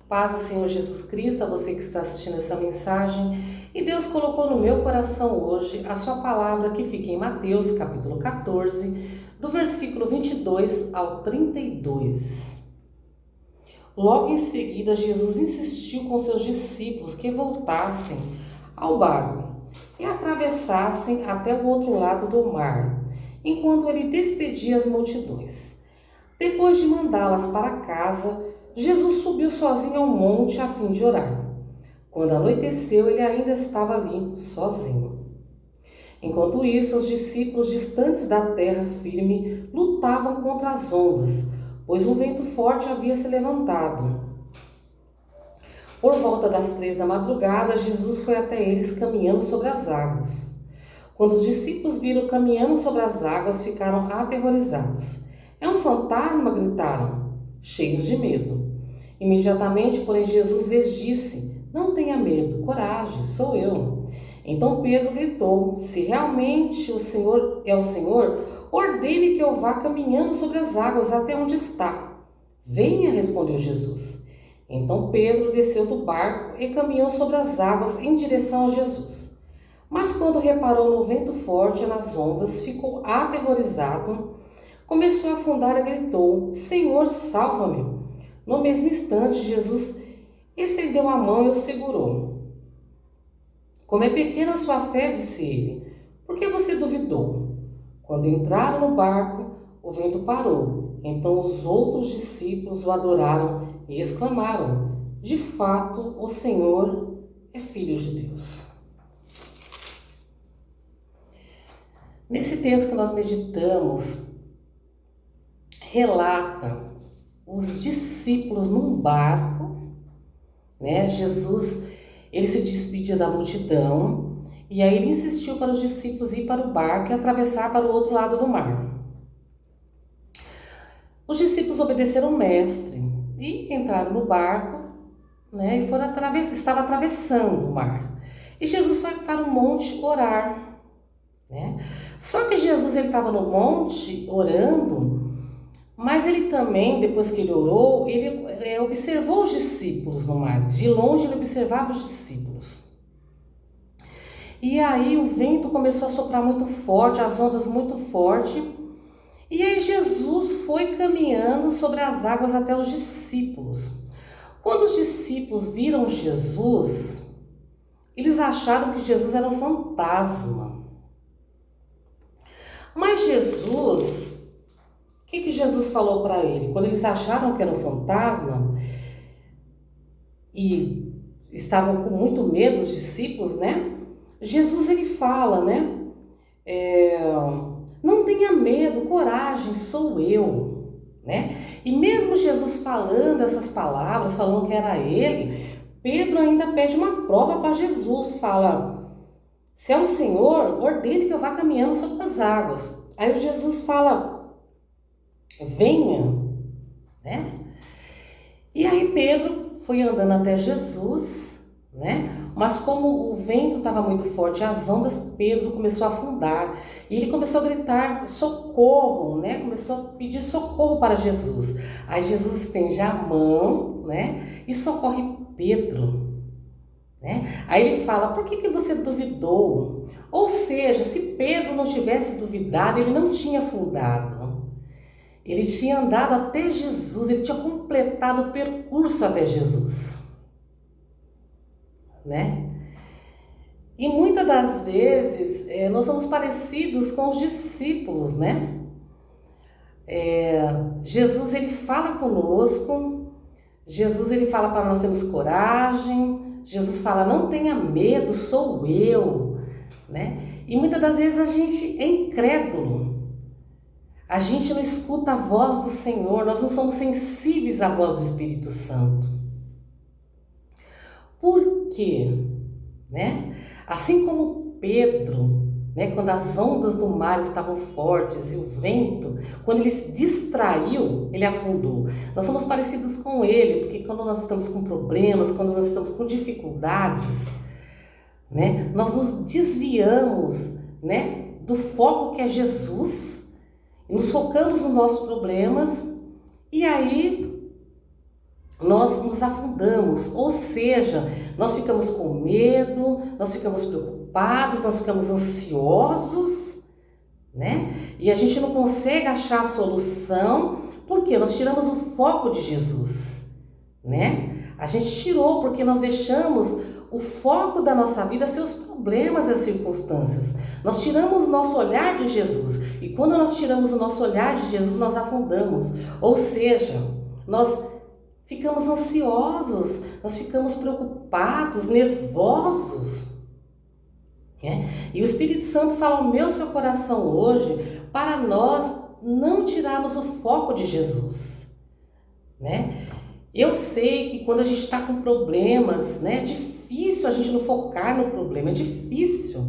Paz do Senhor Jesus Cristo, a você que está assistindo essa mensagem. E Deus colocou no meu coração hoje a sua palavra que fica em Mateus, capítulo 14, do versículo 22 ao 32. Logo em seguida, Jesus insistiu com seus discípulos que voltassem ao barco e atravessassem até o outro lado do mar, enquanto ele despedia as multidões. Depois de mandá-las para casa, Jesus subiu sozinho ao monte a fim de orar. Quando anoiteceu, ele ainda estava ali, sozinho. Enquanto isso, os discípulos distantes da terra firme lutavam contra as ondas, pois um vento forte havia se levantado. Por volta das 3 da madrugada, Jesus foi até eles caminhando sobre as águas. Quando os discípulos viram caminhando sobre as águas, ficaram aterrorizados. É um fantasma, gritaram, cheios de medo. Imediatamente, porém, Jesus lhes disse, não tenha medo, coragem, sou eu. Então Pedro gritou, se realmente o Senhor é o Senhor, ordene que eu vá caminhando sobre as águas até onde está. Venha, respondeu Jesus. Então Pedro desceu do barco e caminhou sobre as águas em direção a Jesus. Mas quando reparou no vento forte e nas ondas, ficou aterrorizado, começou a afundar e gritou, Senhor, salva-me. No mesmo instante, Jesus estendeu a mão e o segurou. Como é pequena a sua fé, disse ele, por que você duvidou? Quando entraram no barco, o vento parou. Então os outros discípulos o adoraram e exclamaram, de fato, o Senhor é Filho de Deus. Nesse texto que nós meditamos, relata os discípulos num barco, né? Jesus, ele se despedia da multidão e aí ele insistiu para os discípulos ir para o barco e atravessar para o outro lado do mar. Os discípulos obedeceram o mestre e entraram no barco, né? E estava atravessando o mar. E Jesus foi para o monte orar, né? Só que Jesus ele estava no monte orando, mas ele também, depois que ele orou, ele observou os discípulos no mar. De longe ele observava os discípulos. E aí o vento começou a soprar muito forte, as ondas muito fortes. E aí Jesus foi caminhando sobre as águas até os discípulos. Quando os discípulos viram Jesus, eles acharam que Jesus era um fantasma. Mas Jesus, o que Jesus falou para ele? Quando eles acharam que era um fantasma e estavam com muito medo, os discípulos, né? Jesus ele fala, né? Não tenha medo, coragem, sou eu, né? E mesmo Jesus falando essas palavras, falando que era ele, Pedro ainda pede uma prova para Jesus, fala, se é o Senhor, ordene que eu vá caminhando sobre as águas. Aí Jesus fala, venha, né? E aí Pedro foi andando até Jesus, né? Mas como o vento estava muito forte, as ondas, Pedro começou a afundar. E ele começou a gritar, socorro, né? Começou a pedir socorro para Jesus. Aí Jesus estende a mão, né? E socorre Pedro. Né? Aí ele fala, por que você duvidou? Ou seja, se Pedro não tivesse duvidado, ele não tinha afundado. Ele tinha andado até Jesus, ele tinha completado o percurso até Jesus. Né? E muitas das vezes nós somos parecidos com os discípulos, né? Jesus ele fala conosco, Jesus ele fala para nós termos coragem, Jesus fala, não tenha medo, sou eu, né? E muitas das vezes a gente é incrédulo, a gente não escuta a voz do Senhor, nós não somos sensíveis à voz do Espírito Santo. Por quê? Né? Assim como Pedro, né, quando as ondas do mar estavam fortes e o vento, quando ele se distraiu, ele afundou. Nós somos parecidos com ele, porque quando nós estamos com problemas, quando nós estamos com dificuldades, né, nós nos desviamos, né, do foco que é Jesus, nos focamos nos nossos problemas e aí nós nos afundamos, ou seja, nós ficamos com medo, nós ficamos preocupados, nós ficamos ansiosos, né? E a gente não consegue achar a solução, porque nós tiramos o foco de Jesus, né? A gente tirou porque nós deixamos o foco da nossa vida ser os problemas e as circunstâncias. Nós tiramos o nosso olhar de Jesus, e quando nós tiramos o nosso olhar de Jesus, nós afundamos, ou seja, nós ficamos ansiosos, nós ficamos preocupados, nervosos, né? E o Espírito Santo fala ao meu seu coração hoje para nós não tirarmos o foco de Jesus, né? Eu sei que quando a gente está com problemas, né, é difícil a gente não focar no problema, é difícil,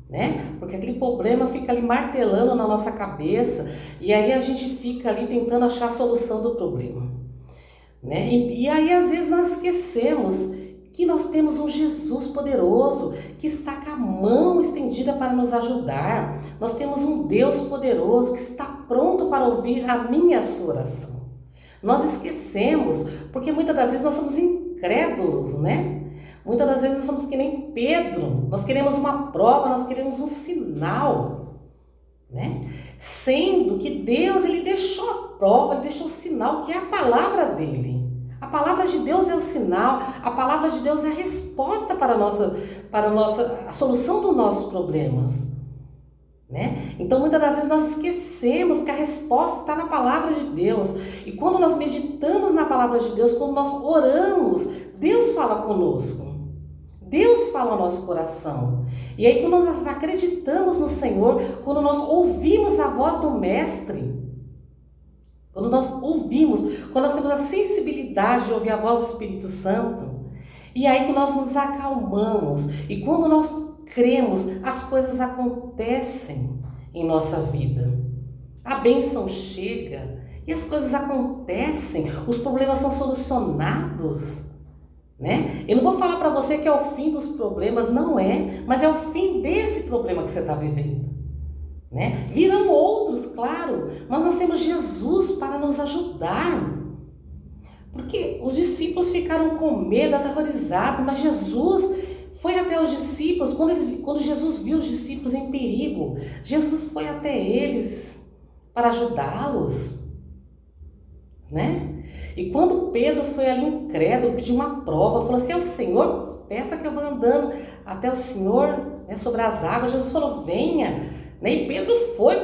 né? Porque aquele problema fica ali martelando na nossa cabeça e aí a gente fica ali tentando achar a solução do problema, né? E aí às vezes nós esquecemos que nós temos um Jesus poderoso que está com a mão estendida para nos ajudar. Nós temos um Deus poderoso que está pronto para ouvir a minha e a sua oração. Nós esquecemos, porque muitas das vezes nós somos incrédulos, né? Muitas das vezes nós somos que nem Pedro, nós queremos uma prova, nós queremos um sinal, né? Sendo que Deus, Ele deixou a prova, Ele deixou o sinal, que é a palavra dEle. A palavra de Deus é o sinal, a palavra de Deus é a resposta para a solução dos nossos problemas, né? Então muitas das vezes nós esquecemos que a resposta está na palavra de Deus. E quando nós meditamos na palavra de Deus, quando nós oramos, Deus fala conosco. Deus fala ao nosso coração. E aí quando nós acreditamos no Senhor, quando nós ouvimos a voz do Mestre, quando nós ouvimos, quando nós temos a sensibilidade de ouvir a voz do Espírito Santo, e aí que nós nos acalmamos, e quando nós cremos, as coisas acontecem em nossa vida. A bênção chega e as coisas acontecem, os problemas são solucionados, né? Eu não vou falar para você que é o fim dos problemas, não é, mas é o fim desse problema que você está vivendo, né? Virão outros, claro, mas nós temos Jesus para nos ajudar. Porque os discípulos ficaram com medo, aterrorizados, mas Jesus foi até os discípulos, quando Jesus viu os discípulos em perigo, Jesus foi até eles para ajudá-los, né? E quando Pedro foi ali incrédulo, pediu uma prova, falou assim, é o Senhor, peça que eu vou andando até o Senhor, né, sobre as águas. Jesus falou, venha, né? E Pedro foi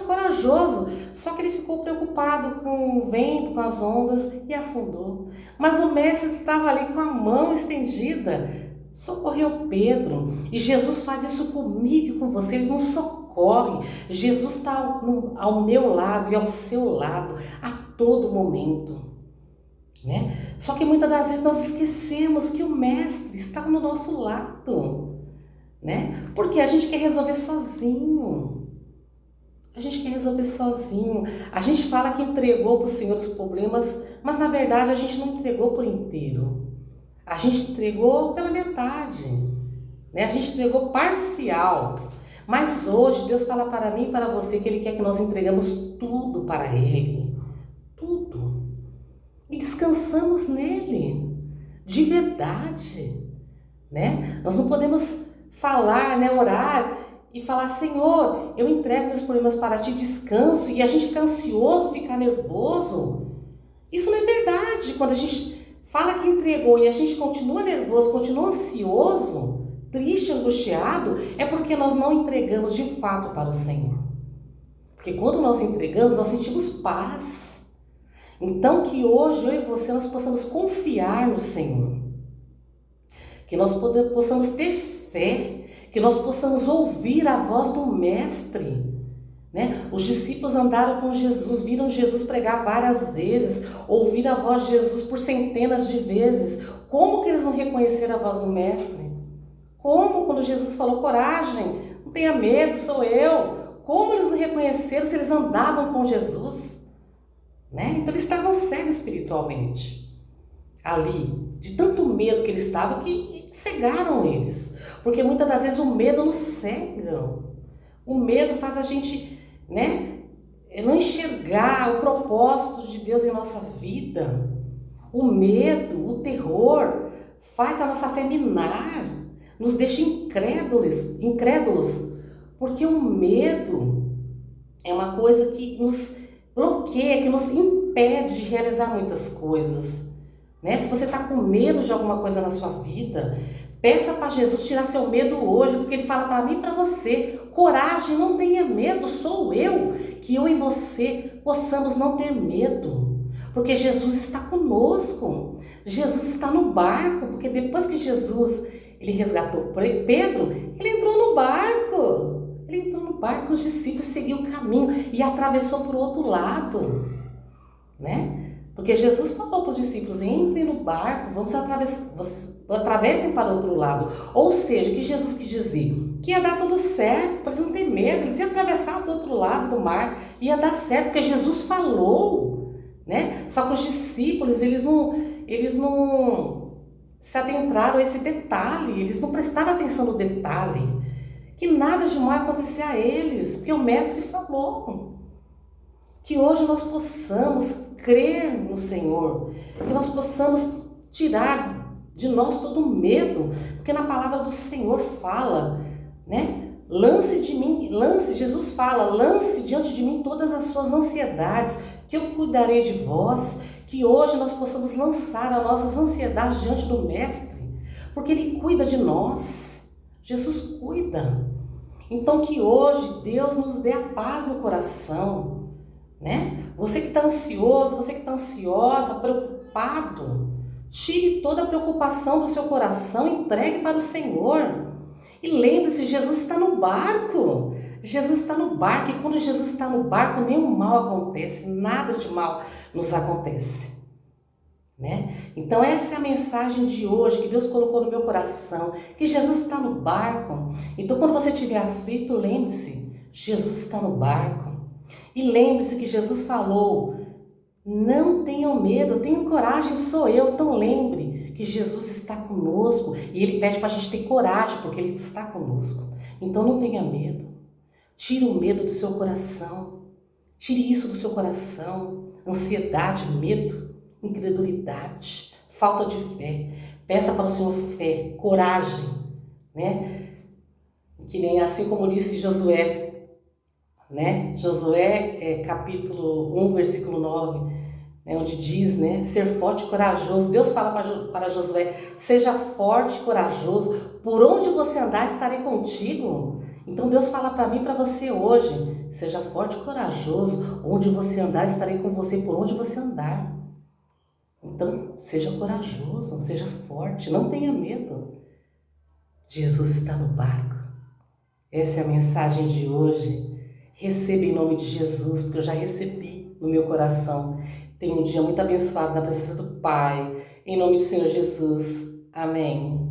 corajoso, só que ele ficou preocupado com o vento, com as ondas e afundou. Mas o mestre estava ali com a mão estendida, socorreu Pedro. E Jesus faz isso comigo e com você, ele nos socorre. Jesus está ao meu lado e ao seu lado a todo momento, né? Só que muitas das vezes nós esquecemos que o Mestre está no nosso lado, né? Porque a gente quer resolver sozinho. A gente quer resolver sozinho. A gente fala que entregou para o Senhor os problemas, mas na verdade a gente não entregou por inteiro. A gente entregou pela metade, né? A gente entregou parcial. Mas hoje Deus fala para mim e para você que Ele quer que nós entregamos tudo para Ele. Tudo. E descansamos nele. De verdade, né? Nós não podemos falar, né? Orar e falar, Senhor, eu entrego meus problemas para Ti, descanso. E a gente fica ansioso, fica nervoso. Isso não é verdade. Quando a gente fala que entregou e a gente continua nervoso, continua ansioso, triste, angustiado, é porque nós não entregamos de fato para o Senhor. Porque quando nós entregamos, nós sentimos paz. Então que hoje eu e você nós possamos confiar no Senhor. Que nós possamos ter fé, que nós possamos ouvir a voz do Mestre, né? Os discípulos andaram com Jesus, viram Jesus pregar várias vezes, ouviram a voz de Jesus por centenas de vezes. Como que eles não reconheceram a voz do Mestre? Como quando Jesus falou, coragem, não tenha medo, sou eu. Como eles não reconheceram se eles andavam com Jesus? Né? Então eles estavam cegos espiritualmente, ali, de tanto medo que eles estavam, que cegaram eles. Porque muitas das vezes o medo nos cega. O medo faz a gente, né, não enxergar o propósito de Deus em nossa vida. O medo, o terror faz a nossa fé minar, nos deixa incrédulos, porque o medo é uma coisa que nos bloqueia, que nos impede de realizar muitas coisas, né? Se você está com medo de alguma coisa na sua vida, peça para Jesus tirar seu medo hoje, porque Ele fala para mim e para você: coragem, não tenha medo, sou eu, que eu e você possamos não ter medo, porque Jesus está conosco, Jesus está no barco, porque depois que Jesus ele resgatou Pedro, ele entrou no barco. Ele entrou no barco, os discípulos seguiram o caminho e atravessou para o outro lado, né? Porque Jesus falou para os discípulos: entrem no barco, atravessem para o outro lado. Ou seja, que Jesus quis dizer que ia dar tudo certo, para eles não terem medo, eles iam atravessar do outro lado do mar, ia dar certo, porque Jesus falou, né? Só que os discípulos, eles não se adentraram a esse detalhe, eles não prestaram atenção no detalhe, que nada de mal ia acontecer a eles, porque o Mestre falou. Que hoje nós possamos crer no Senhor, que nós possamos tirar de nós todo o medo, porque na palavra do Senhor fala, né? Jesus fala, lance diante de mim todas as suas ansiedades, que eu cuidarei de vós. Que hoje nós possamos lançar as nossas ansiedades diante do Mestre, porque Ele cuida de nós, Jesus cuida. Então que hoje Deus nos dê a paz no coração, né? Você que está ansioso, você que está ansiosa, preocupado, tire toda a preocupação do seu coração e entregue para o Senhor. E lembre-se, Jesus está no barco. Jesus está no barco, e quando Jesus está no barco, nenhum mal acontece, nada de mal nos acontece, né? Então essa é a mensagem de hoje que Deus colocou no meu coração, que Jesus está no barco. Então quando você estiver aflito, lembre-se, Jesus está no barco. E lembre-se que Jesus falou: não tenham medo, tenham coragem, sou eu. Então lembre que Jesus está conosco e Ele pede para a gente ter coragem, porque Ele está conosco. Então não tenha medo, tire o medo do seu coração, tire isso do seu coração, ansiedade, medo, incredulidade, falta de fé. Peça para o Senhor fé, coragem, né? Que nem assim como disse Josué, né? Josué, capítulo 1, versículo 9, né? Onde diz, né? Ser forte e corajoso. Deus fala para Josué: seja forte e corajoso, por onde você andar estarei contigo. Então Deus fala para mim e para você hoje: seja forte e corajoso, onde você andar estarei com você, por onde você andar. Então seja corajoso, seja forte, não tenha medo. Jesus está no barco. Essa é a mensagem de hoje. Receba em nome de Jesus, porque eu já recebi no meu coração. Tenha um dia muito abençoado na presença do Pai. Em nome do Senhor Jesus. Amém.